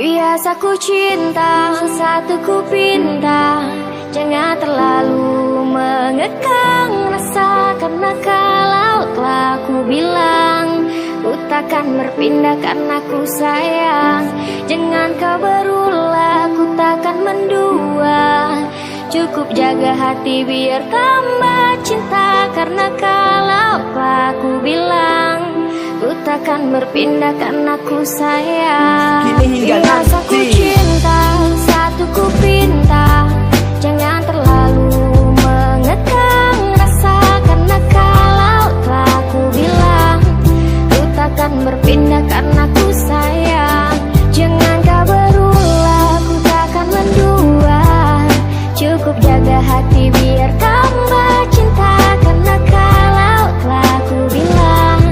Biasa ku cinta, satu ku pinta, jangan terlalu mengekang rasa. Karena kalau telah ku bilang, ku takkan berpindah karena ku sayang. Jangan kau berulah, ku takkan mendua. Cukup jaga hati biar tambah cinta. Karena kalau telah ku bilang, ku takkan berpindah karena ku sayang. Biasa ku cinta, satu ku pinta, jangan terlalu mengekang rasa. Karena kalau telah ku bilang, ku takkan berpindah karena ku sayang. Jangan kau berulah, ku takkan mendua. Cukup jaga hati biar tambah cinta. Karena kalau telah ku bilang,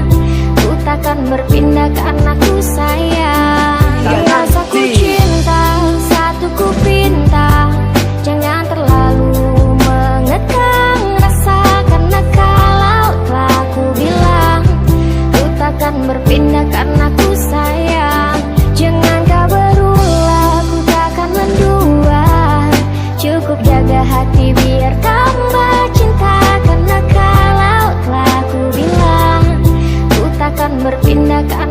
ku takkan berpindah karena ku sayang. Biasa ku cinta, satu ku pinta, jangan terlalu mengekang rasa. Karena kalau telah ku bilang, ku takkan berpindah karena ku sayang. Jangan kau berulah, ku takkan mendua. Cukup jaga hati biar tambah cinta. Karena kalau telah ku bilang, ku takkan berpindah karena